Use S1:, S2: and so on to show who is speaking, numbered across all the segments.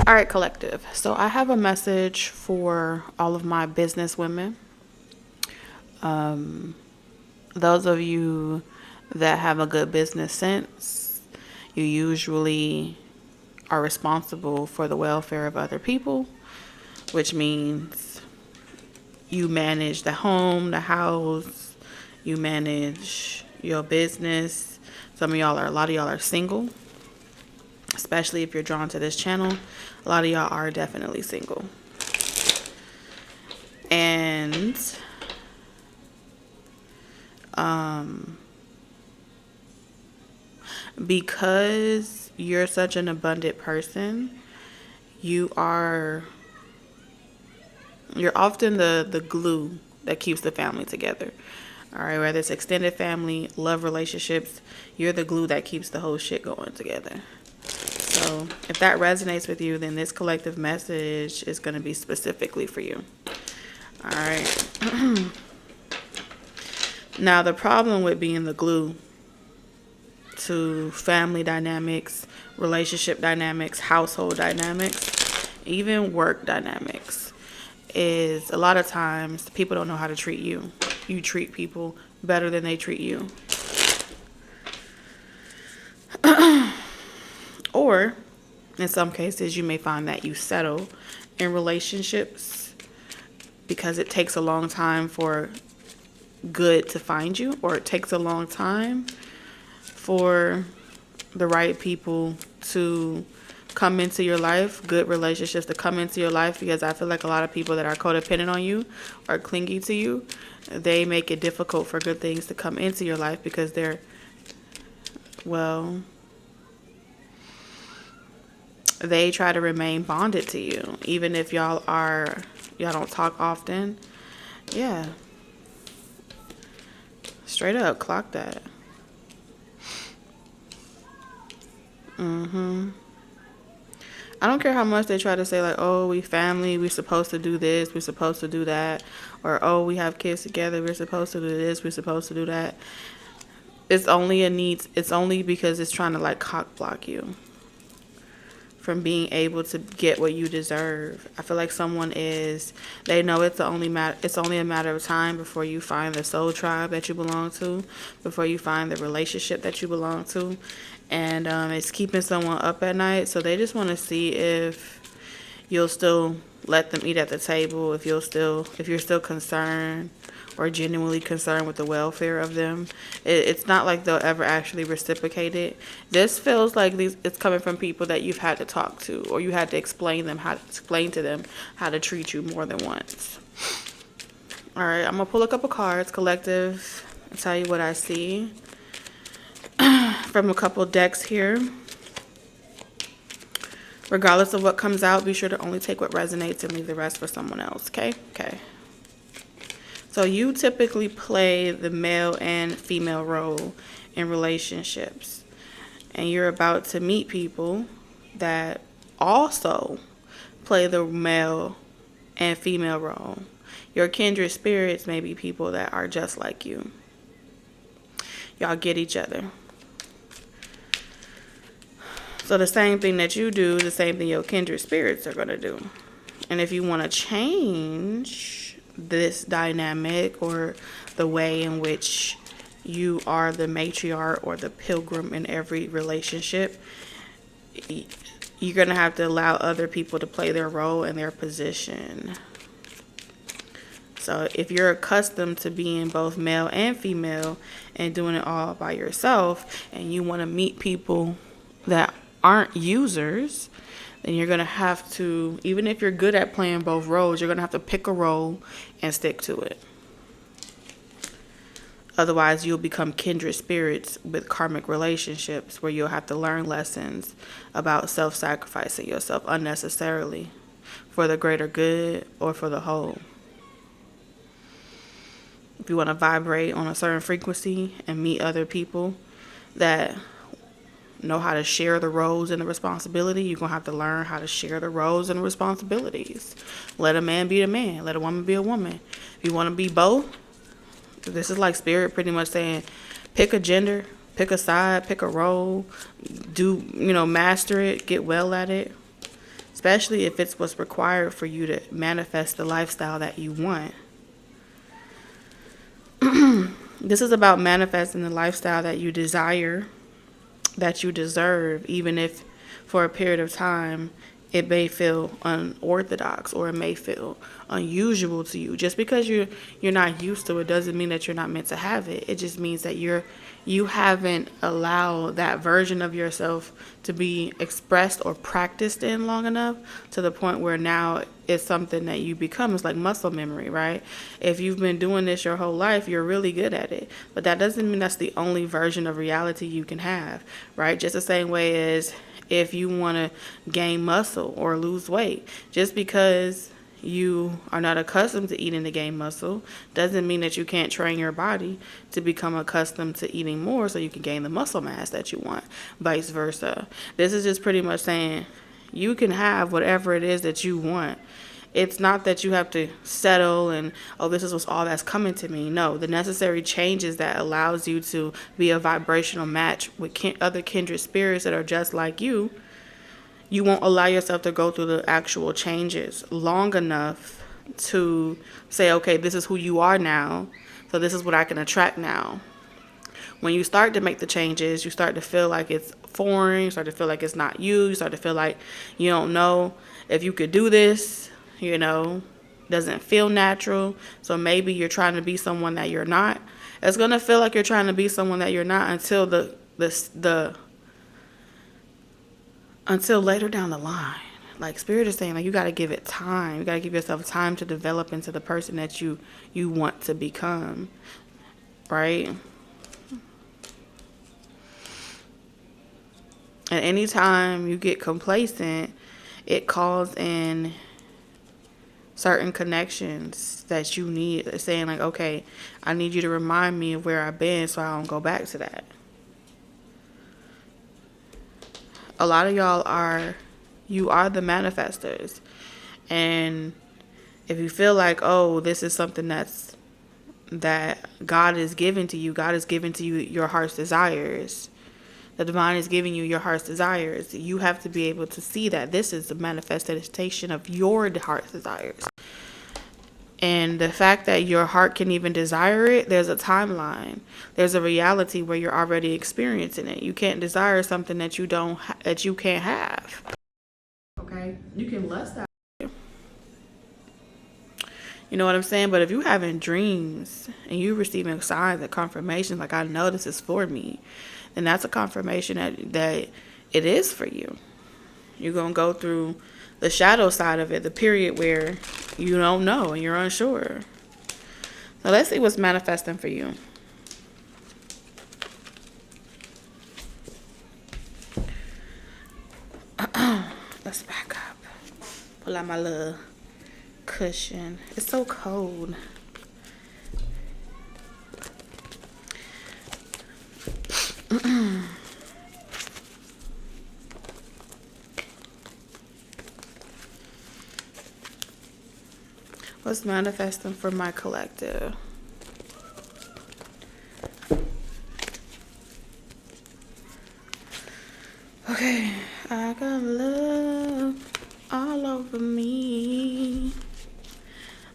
S1: All right, collective. So I have a message for all of my business women. Those of you that have a good business sense, you usually are responsible for the welfare of other people, which means you manage the home, the house, you manage your business. A lot of y'all are single, especially if you're drawn to this channel. A lot of y'all are definitely single. And because you're such an abundant person, you're often the glue that keeps the family together. All right, whether it's extended family, love relationships, you're the glue that keeps the whole shit going together. So if that resonates with you, then this collective message is going to be specifically for you. All right. Now, the problem with being the glue to family dynamics, relationship dynamics, household dynamics, even work dynamics, is a lot of times people don't know how to treat you. You treat people better than they treat you. Or in some cases, you may find that you settle in relationships because it takes a long time for good to find you, or it takes a long time for the right people to come into your life, good relationships to come into your life, because I feel like a lot of people that are codependent on you or clingy to you, they make it difficult for good things to come into your life because they try to remain bonded to you, even if y'all don't talk often. Yeah. Straight up, clock that. I don't care how much they try to say, like, oh, we family, we're supposed to do this, we're supposed to do that, or oh, we have kids together, we're supposed to do this, we're supposed to do that. It's only because it's trying to like cock block you from being able to get what you deserve. I feel like they know it's only a matter of time before you find the soul tribe that you belong to, before you find the relationship that you belong to. And it's keeping someone up at night. So they just want to see if you'll still let them eat at the table, if you're still concerned or genuinely concerned with the welfare of them. It's not like they'll ever actually reciprocate it. This feels like it's coming from people that you've had to talk to, or you had to explain to them how to treat you more than once. All right, I'm gonna pull a couple cards, collective, and tell you what I see from a couple decks here. Regardless of what comes out, be sure to only take what resonates and leave the rest for someone else, okay? Okay. So you typically play the male and female role in relationships. And you're about to meet people that also play the male and female role. Your kindred spirits may be people that are just like you. Y'all get each other. So the same thing that you do, the same thing your kindred spirits are going to do. And if you want to change this dynamic, or the way in which you are the matriarch or the pilgrim in every relationship, you're going to have to allow other people to play their role and their position. So if you're accustomed to being both male and female and doing it all by yourself, and you want to meet people that aren't users, then you're going to have to, even if you're good at playing both roles, you're going to have to pick a role and stick to it. Otherwise, you'll become kindred spirits with karmic relationships where you'll have to learn lessons about self-sacrificing yourself unnecessarily for the greater good or for the whole. If you want to vibrate on a certain frequency and meet other people that know how to share the roles and the responsibility, you're going to have to learn how to share the roles and responsibilities. Let a man be a man. Let a woman be a woman. If you want to be both, this is like spirit pretty much saying, pick a gender, pick a side, pick a role, master it, get well at it. especially if it's what's required for you to manifest the lifestyle that you want. This is about manifesting the lifestyle that you desire, that you deserve, even if for a period of time it may feel unorthodox or it may feel unusual to you. Just because you're not used to it doesn't mean that you're not meant to have it. It just means that you haven't allowed that version of yourself to be expressed or practiced in long enough to the point where now it's something that you become. It's like muscle memory, right? If you've been doing this your whole life, you're really good at it. But that doesn't mean that's the only version of reality you can have, right? Just the same way as if you want to gain muscle or lose weight, just because you are not accustomed to eating to gain muscle doesn't mean that you can't train your body to become accustomed to eating more so you can gain the muscle mass that you want, vice versa. This is just pretty much saying you can have whatever it is that you want. It's not that you have to settle and, oh, this is what's all that's coming to me. No, the necessary changes that allows you to be a vibrational match with other kindred spirits that are just like you. You won't allow yourself to go through the actual changes long enough to say, okay, this is who you are now, so this is what I can attract now. When you start to make the changes, you start to feel like it's foreign, you start to feel like it's not you, you start to feel like you don't know if you could do this, doesn't feel natural, so maybe you're trying to be someone that you're not. It's going to feel like you're trying to be someone that you're not until later down the line. Like Spirit is saying, like, you got to give it time. You got to give yourself time to develop into the person that you want to become, right? And anytime you get complacent, it calls in certain connections that you need. It's saying like, okay, I need you to remind me of where I've been so I don't go back to that. A lot of y'all are the manifestors. And if you feel like, oh, this is something that God is giving to you, God is giving to you your heart's desires. The divine is giving you your heart's desires. You have to be able to see that this is the manifestation of your heart's desires. And the fact that your heart can even desire it, there's a timeline. There's a reality where you're already experiencing it. You can't desire something that you can't have. Okay? You can lust out. You know what I'm saying? But if you're having dreams and you're receiving signs and confirmations, like, I know this is for me, then that's a confirmation that it is for you. You're going to go through the shadow side of it, the period where you don't know and you're unsure. So let's see what's manifesting for you. Let's back up. Pull out my little cushion. It's so cold. What's manifesting for my collective? Okay, I got love all over me.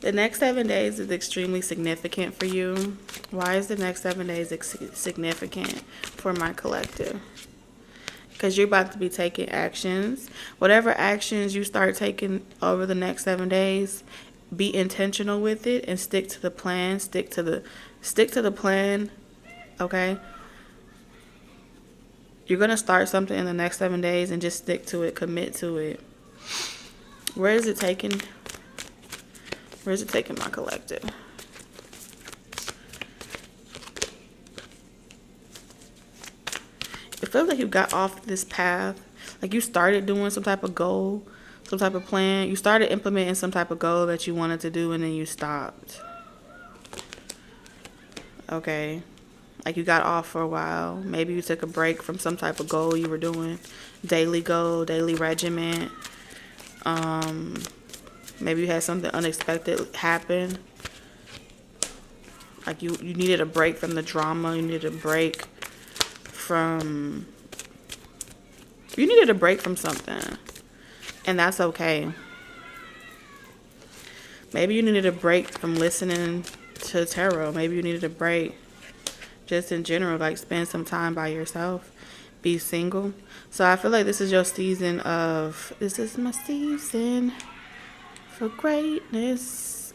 S1: The next 7 days is extremely significant for you. Why is the next 7 days significant for my collective? Because you're about to be taking actions. Whatever actions you start taking over the next 7 days, be intentional with it and stick to the plan. Stick to the plan. Okay? You're going to start something in the next 7 days and just stick to it. Commit to it. Where is it taking? Where's it taking my collective? It feels like you got off this path. Like you started doing some type of goal, some type of plan. You started implementing some type of goal that you wanted to do and then you stopped. Okay. Like you got off for a while. Maybe you took a break from some type of goal you were doing. Daily goal, daily regimen. Maybe you had something unexpected happen. Like you needed a break from the drama. You needed a break from something. And that's okay. Maybe you needed a break from listening to tarot. Maybe you needed a break just in general, like spend some time by yourself, be single. So I feel like this is your season of, this is my season for greatness.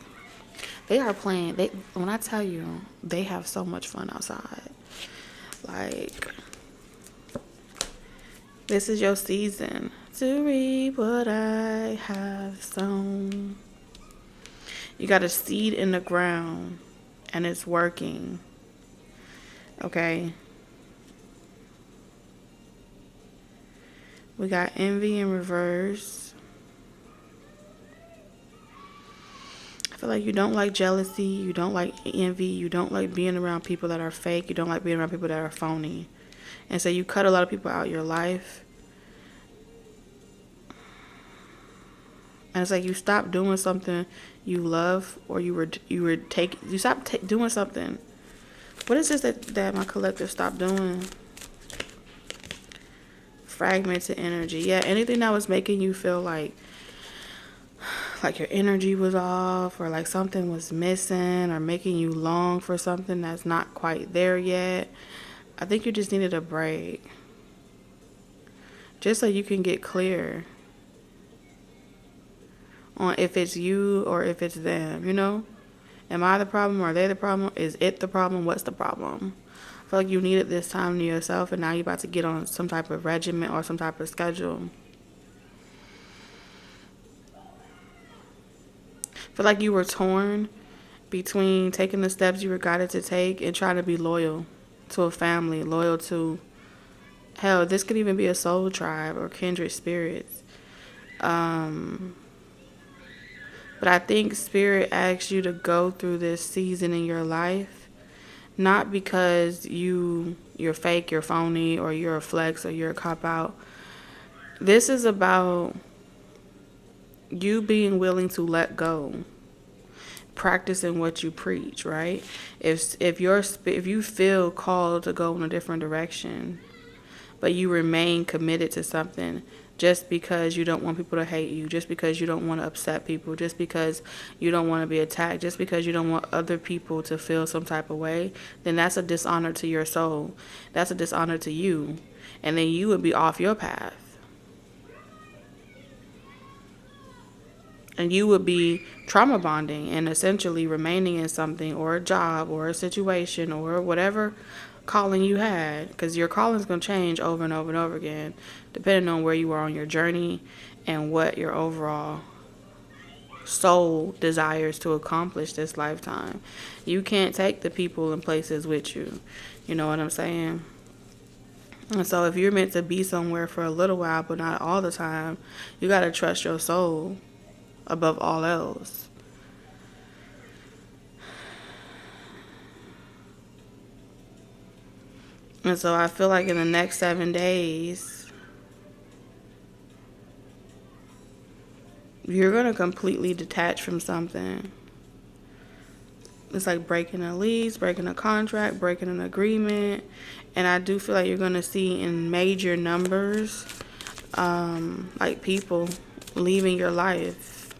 S1: They are playing, when I tell you, they have so much fun outside. Like, this is your season to reap what I have sown. You got a seed in the ground and it's working. Okay. We got envy in reverse. I feel like you don't like jealousy. You don't like envy. You don't like being around people that are fake. You don't like being around people that are phony. And so you cut a lot of people out of your life. And it's like you stopped doing something you love, or you stopped doing something. What is this that my collective stopped doing? Fragmented energy. Yeah, anything that was making you feel like your energy was off, or like something was missing, or making you long for something that's not quite there yet. I think you just needed a break. Just so you can get clear on if it's you or if it's them, you know? Am I the problem, or are they the problem? Is it the problem? What's the problem? I feel like you needed this time to yourself, and now you're about to get on some type of regimen or some type of schedule. I feel like you were torn between taking the steps you were guided to take and trying to be loyal to a family, loyal to, hell, this could even be a soul tribe or kindred spirits. But I think Spirit asks you to go through this season in your life, not because you're fake, you're phony, or you're a flex, or you're a cop-out. This is about you being willing to let go, practicing what you preach, right? If you feel called to go in a different direction, but you remain committed to something, just because you don't want people to hate you, just because you don't want to upset people, just because you don't want to be attacked, just because you don't want other people to feel some type of way, then that's a dishonor to your soul. That's a dishonor to you. And then you would be off your path. And you would be trauma bonding and essentially remaining in something, or a job, or a situation, or whatever calling you had, because your calling is going to change over and over and over again, depending on where you are on your journey and what your overall soul desires to accomplish this lifetime. You can't take the people and places with you. You know what I'm saying? And so if you're meant to be somewhere for a little while, but not all the time, you got to trust your soul above all else. And so I feel like in the next 7 days, you're going to completely detach from something. It's like breaking a lease, breaking a contract, breaking an agreement. And I do feel like you're going to see in major numbers, like people leaving your life.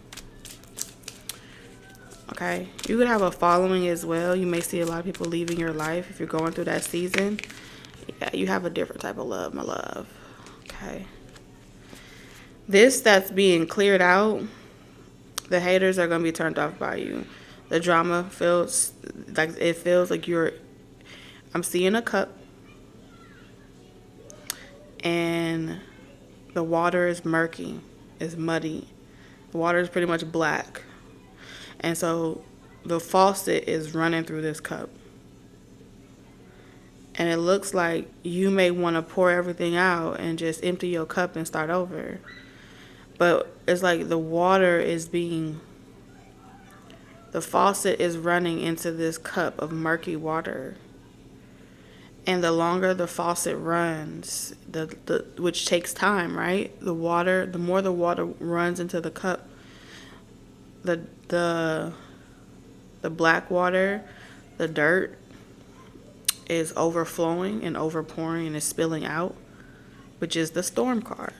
S1: Okay? You could have a following as well. You may see a lot of people leaving your life if you're going through that season. Yeah, you have a different type of love, my love. Okay. This that's being cleared out, the haters are going to be turned off by you. The drama feels like I'm seeing a cup, and the water is murky, it's muddy. The water is pretty much black. And so the faucet is running through this cup. And it looks like you may want to pour everything out and just empty your cup and start over. But it's like the faucet is running into this cup of murky water. And the longer the faucet runs, which takes time, right? The more the water runs into the cup, the black water, the dirt, is overflowing and overpouring and is spilling out, which is the storm card.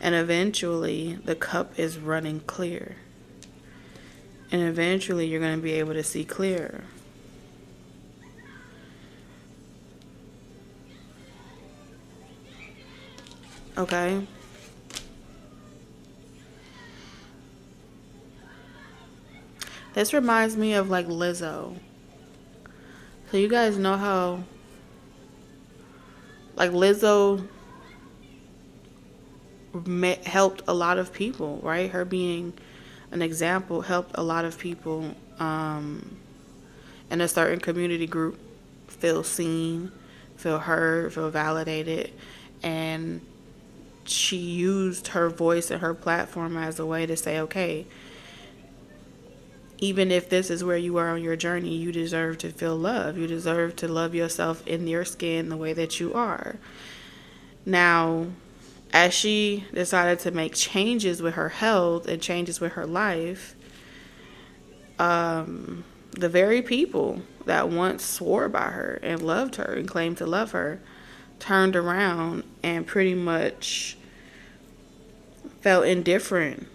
S1: And eventually the cup is running clear. And eventually you're going to be able to see clear. Okay? This reminds me of like Lizzo. So you guys know how like Lizzo helped a lot of people, right? Her being an example helped a lot of people in a certain community group feel seen, feel heard, feel validated. And she used her voice and her platform as a way to say, okay, even if this is where you are on your journey, you deserve to feel love. You deserve to love yourself in your skin the way that you are. Now, as she decided to make changes with her health and changes with her life, the very people that once swore by her and loved her and claimed to love her turned around and pretty much felt indifferent.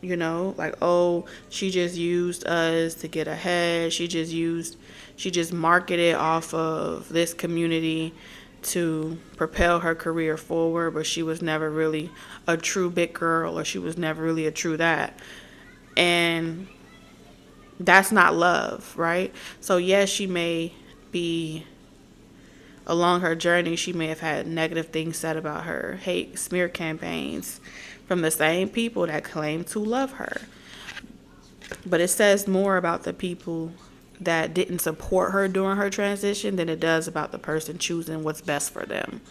S1: You know, like, oh, she just used us to get ahead. She just marketed off of this community to propel her career forward, but she was never really a true big girl, or she was never really a true that. And that's not love, right? So yes, she may be, along her journey, she may have had negative things said about her, hate, smear campaigns from the same people that claim to love her. But it says more about the people that didn't support her during her transition than it does about the person choosing what's best for them.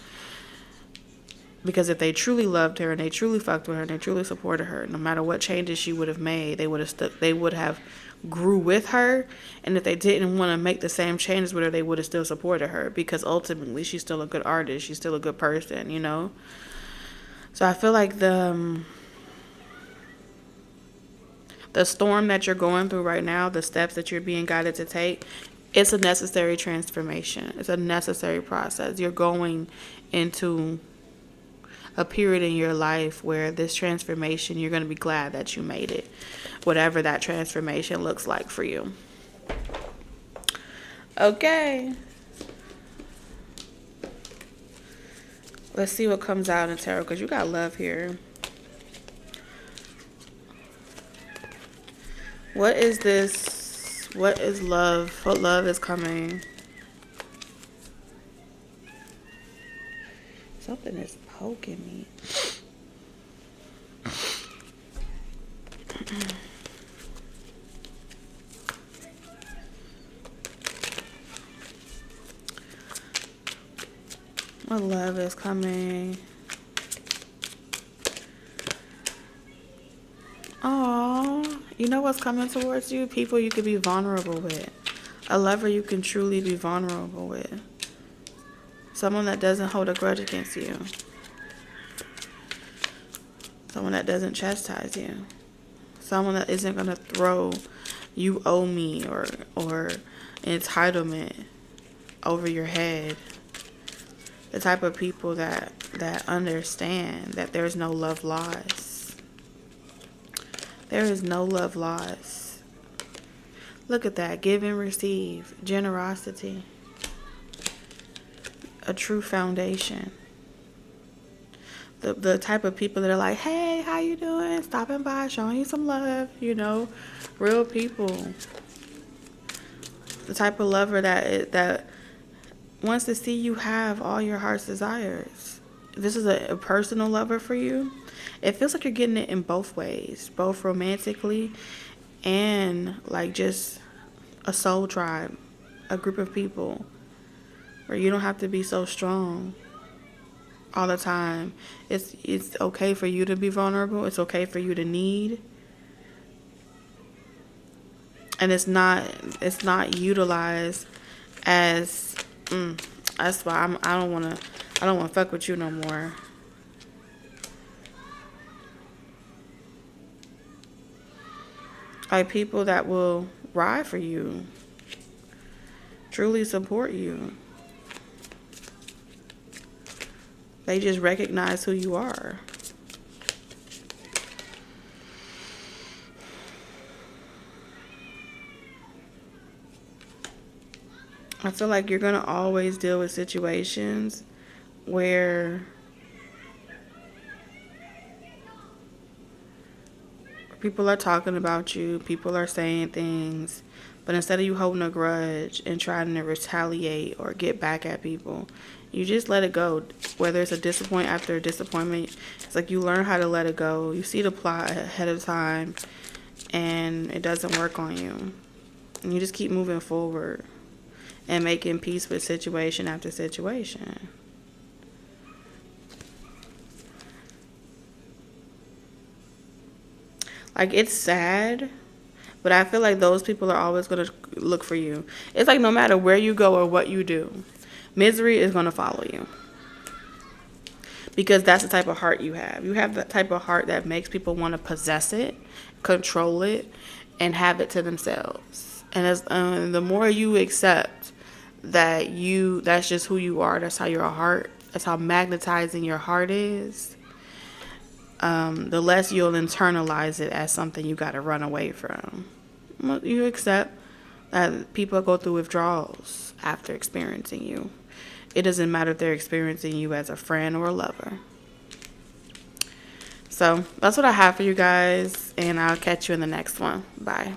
S1: Because if they truly loved her and they truly fucked with her and they truly supported her, no matter what changes she would have made, they would have grew with her. And if they didn't want to make the same changes with her, they would have still supported her, because ultimately she's still a good artist. She's still a good person, you know? So I feel like the storm that you're going through right now, the steps that you're being guided to take, it's a necessary transformation. It's a necessary process. You're going into a period in your life where this transformation, you're going to be glad that you made it, whatever that transformation looks like for you. Okay. Let's see what comes out in tarot, because you got love here. What is this? What is love? What love is coming? Something is poking me. What love is coming? Aww. You know what's coming towards you? People you could be vulnerable with. A lover you can truly be vulnerable with. Someone that doesn't hold a grudge against you. Someone that doesn't chastise you. Someone that isn't going to throw you owe me or entitlement over your head. The type of people that understand that there's no love lost. There is no love lost. Look at that. Give and receive. Generosity. A true foundation. The type of people that are like, hey, how you doing? Stopping by, showing you some love, you know. Real people. The type of lover that wants to see you have all your heart's desires. This is a personal lover for you. It feels like you're getting it in both ways. Both romantically and like just a soul tribe. A group of people where you don't have to be so strong all the time. It's okay for you to be vulnerable. It's okay for you to need. And it's not utilized as that's why I don't want to fuck with you no more. Like people that will ride for you, truly support you. They just recognize who you are. I feel like you're going to always deal with situations where people are talking about you, people are saying things, but instead of you holding a grudge and trying to retaliate or get back at people, you just let it go. Whether it's a disappointment after a disappointment, it's like you learn how to let it go. You see the plot ahead of time, and it doesn't work on you. And you just keep moving forward and making peace with situation after situation. Like, it's sad, but I feel like those people are always going to look for you. It's like no matter where you go or what you do, misery is going to follow you. Because that's the type of heart you have. You have the type of heart that makes people want to possess it, control it, and have it to themselves. And as the more you accept that that's just who you are, that's how your heart, that's how magnetizing your heart is, the less you'll internalize it as something you got to run away from. You accept that people go through withdrawals after experiencing you. It doesn't matter if they're experiencing you as a friend or a lover. So that's what I have for you guys, and I'll catch you in the next one. Bye.